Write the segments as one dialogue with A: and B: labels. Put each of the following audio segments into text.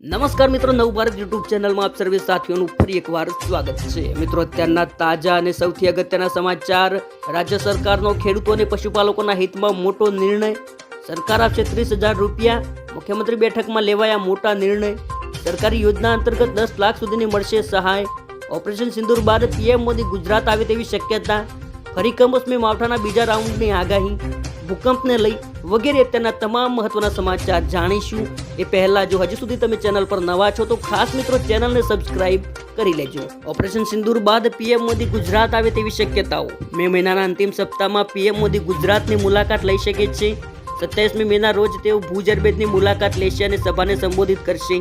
A: નમસ્કાર મિત્રો, નવભારત યુટ્યુબ ચેનલમાં આપ સર્વે સાથીઓનું ફરી એકવાર સ્વાગત છે। મિત્રો, અત્યારના તાજા અને સૌથી અગત્યના સમાચાર। રાજ્ય સરકારનો ખેડૂતો અને પશુપાલકોના હિતમાં મોટો નિર્ણય। સરકાર આપશે 30,000 રૂપિયા। મુખ્યમંત્રી બેઠકમાં લેવાયા મોટા નિર્ણય। સરકારી યોજના અંતર્ગત 10 લાખ સુધીની મળશે સહાય। ઓપરેશન સિંદૂર બાદ પીએમ મોદી ગુજરાત આવે તેવી શક્યતા। ફરી કમોસમી માવઠાના બીજા રાઉન્ડની આગાહી। ભૂકંપને લઈ વગેરે અત્યારના તમામ મહત્વના સમાચાર જાણીશું। એ પહેલા જો હજુ સુધી તમે ચેનલ પર નવા છો તો ખાસ મિત્રો ચેનલને સબસ્ક્રાઇબ કરી લેજો। ઓપરેશન સિંદૂર બાદ પીએમ મોદી ગુજરાત આવે તેવી શક્યતાઓ। મે મહિનાના અંતિમ સપ્તાહમાં પીએમ મોદી ગુજરાતની મુલાકાત લઈ શકે છે। 27મી મેના રોજ તેઓ ભુજ એરબેઝની મુલાકાત લેશે અને સભાને સંબોધિત કરશે।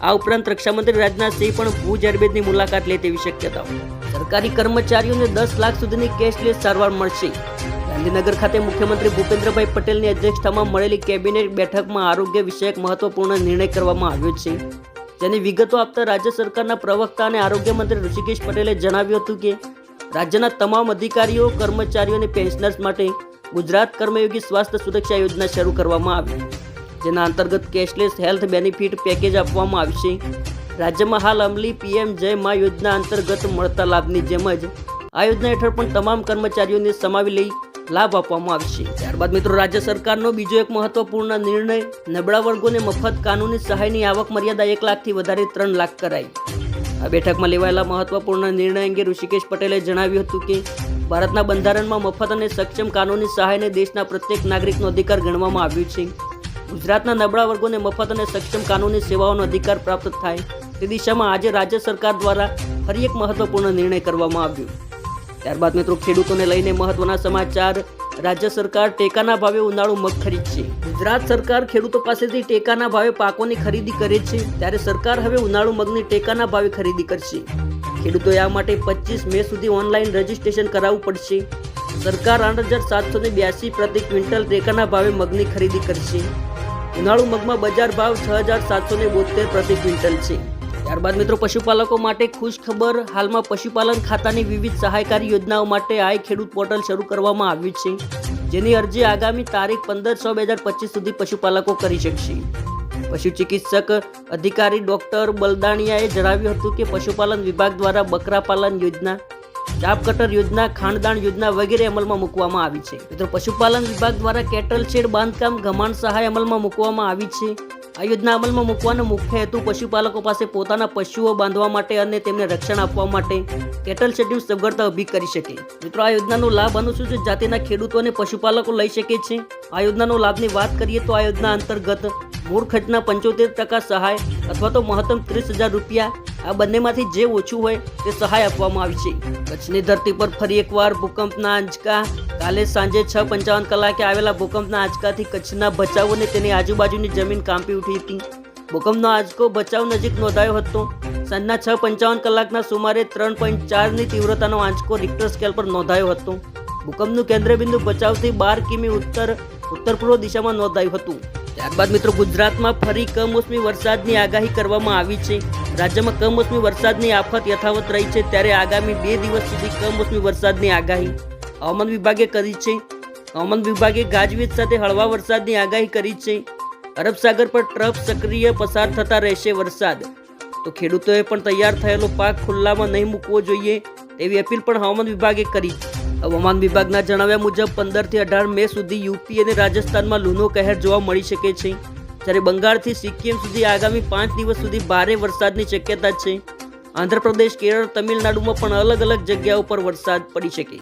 A: આ ઉપરાંત રક્ષામંત્રી રાજનાથસિંહ પણ ભુજ એરબેઝની મુલાકાત લે તેવી શક્યતાઓ। સરકારી કર્મચારીઓને 10 લાખ સુધીની કેશલેસ સારવાર મળશે। ગાંધીનગર ખાતે મુખ્યમંત્રી ભૂપેન્દ્રભાઈ પટેલની અધ્યક્ષતામાં મળેલી કેબિનેટ બેઠકમાં આરોગ્ય વિષયક મહત્વપૂર્ણ નિર્ણય કરવામાં આવ્યો છે। જેની વિગતો આપતા રાજ્ય સરકારના પ્રવક્તા અને આરોગ્ય મંત્રી ઋષિકેશ પટેલે જણાવ્યું હતું કે રાજ્યના તમામ અધિકારીઓ, કર્મચારીઓ અને પેન્શનર્સ માટે ગુજરાત કર્મયોગી સ્વાસ્થ્ય સુરક્ષા યોજના શરૂ કરવામાં આવી, જેના અંતર્ગત કેશલેસ હેલ્થ બેનિફિટ પેકેજ આપવામાં આવશે। રાજ્યમાં હાલ અમલી પીએમ જય મા યોજના અંતર્ગત મળતા લાભની જેમ જ આ યોજના હેઠળ પણ તમામ કર્મચારીઓને સમાવી લઈ લાભ આપવામાં આવશે। ત્યારબાદ મિત્રો, રાજ્ય સરકારનો બીજો એક મહત્વપૂર્ણ નિર્ણય। નબળા વર્ગોને મફત કાનૂની સહાયની આવક મર્યાદા 1 લાખથી વધારી 3 લાખ કરાઈ। આ બેઠકમાં લેવાયેલા મહત્વપૂર્ણ નિર્ણય અંગે ઋષિકેશ પટેલે જણાવ્યું હતું કે ભારતના બંધારણમાં મફત અને સક્ષમ કાનૂની સહાયને દેશના પ્રત્યેક નાગરિકનો અધિકાર ગણવામાં આવ્યું છે। ગુજરાતના નબળા વર્ગોને મફત અને સક્ષમ કાનૂની સેવાઓનો અધિકાર પ્રાપ્ત થાય તે દિશામાં આજે રાજ્ય સરકાર દ્વારા ફરી એક મહત્વપૂર્ણ નિર્ણય કરવામાં આવ્યો। ત્યારબાદ મિત્રો, ખેડૂતોને લઈને મહત્વના સમાચાર। રાજ્ય સરકાર ટેકાના ભાવે ઉનાળુ મગ ખરીદશે। ગુજરાત સરકાર ખેડૂતો પાસેથી ટેકાના ભાવે પાકોની ખરીદી કરે છે, ત્યારે સરકાર હવે ઉનાળુ મગની ટેકાના ભાવે ખરીદી કરશે। ખેડૂતોએ આ માટે 25 મે સુધી ઓનલાઈન રજીસ્ટ્રેશન કરાવવું પડશે। સરકાર 8,782 પ્રતિ ક્વિન્ટલ ટેકાના ભાવે મગની ખરીદી કરશે। ઉનાળુ મગમાં બજાર ભાવ 6,772 પ્રતિ ક્વિન્ટલ છે। ત્યારબાદ મિત્રો, પશુપાલકો માટે ખુશ ખબર। હાલમાં પશુપાલન ખાતાની વિવિધ સહાયકારી યોજનાઓ માટે આઈ ખેડૂત પોર્ટલ શરૂ કરવામાં આવ્યું છે, જેની અરજી આગામી તારીખ 15/6/2025 સુધી પશુપાલકો કરી શકશે। પશુ ચિકિત્સક અધિકારી ડોક્ટર બલદાણિયાએ જણાવ્યું હતું કે પશુપાલન વિભાગ દ્વારા બકરા પાલન યોજના, ચાપ કટર યોજના, ખાણદાણ યોજના વગેરે અમલમાં મૂકવામાં આવી છે। મિત્રો, પશુપાલન વિભાગ દ્વારા કેટલ શેડ બાંધકામ, ગમાણ સહાય અમલમાં મૂકવામાં આવી છે। આ યોજના અમલમાં મૂકવાનો મુખ્ય હેતુ પશુપાલકો પાસે પોતાના પશુઓ બાંધવા માટે અને તેમને રક્ષણ આપવા માટે કેટલ શેડની સગવડતા ઊભી કરી શકે। મિત્રો, આ યોજનાનો લાભ અનુસૂચિત જાતિના ખેડૂતો અને પશુપાલકો લઈ શકે છે। આ યોજનાનો લાભની વાત કરીએ તો આ યોજના અંતર્ગત મૂળ ખર્ચના 75% સહાય અથવા તો મહત્તમ 30,000 રૂપિયા, આ બંનેમાંથી જે ઓછું હોય તે સહાય આપવામાં આવી છે। કચ્છની ધરતી પર ફરી એકવાર ભૂકંપના આંચકા। કાલે સાંજે 6:55 કલાકે આવેલા ભૂકંપના આંચકાથી કચ્છના ભચાઉ અને તેની આજુબાજુની જમીન કાંપી ઉઠી હતી। ભૂકંપનો આંચકો ભચાઉ નજીક નોંધાયો હતો। સાંજના 6:55 કલાકના સુમારે 3.4ની તીવ્રતાનો આંચકો રિક્ટર સ્કેલ પર નોંધાયો હતો। ભૂકંપનું કેન્દ્રબિંદુ ભચાઉથી 12 કિમી ઉત્તર પૂર્વ દિશામાં નોંધાયું હતું। ત્યારબાદ મિત્રો, ગુજરાતમાં ફરી કમોસમી વરસાદની આગાહી કરવામાં આવી છે। રાજ્યમાં કમોસમી વરસાદની આફત યથાવત રહી છે, ત્યારે આગામી 2 દિવસ સુધી કમોસમી વરસાદની આગાહી હવામાન વિભાગે કરી છે। હવામાન વિભાગે ગાજવીજ સાથે હળવા વરસાદની આગાહી કરી છે। અરબ સાગર પર ટ્રફ સક્રિય પસાર થતા રહેશે વરસાદ, તો ખેડૂતોએ પણ તૈયાર થયેલો પાક ખુલ્લામાં નહીં મૂકવો જોઈએ તેવી અપીલ પણ હવામાન વિભાગે કરી છે। હવામાન વિભાગના જણાવ્યા મુજબ 15 થી 18 મે સુધી યુપી અને રાજસ્થાનમાં લૂનો કહેર જોવા મળી શકે છે, જ્યારે બંગાળથી સિક્કિમ સુધી આગામી 5 દિવસ સુધી ભારે વરસાદની શક્યતા છે। આંધ્રપ્રદેશ, કેરળ, તમિલનાડુમાં પણ અલગ અલગ જગ્યાઓ પર વરસાદ પડી શકે।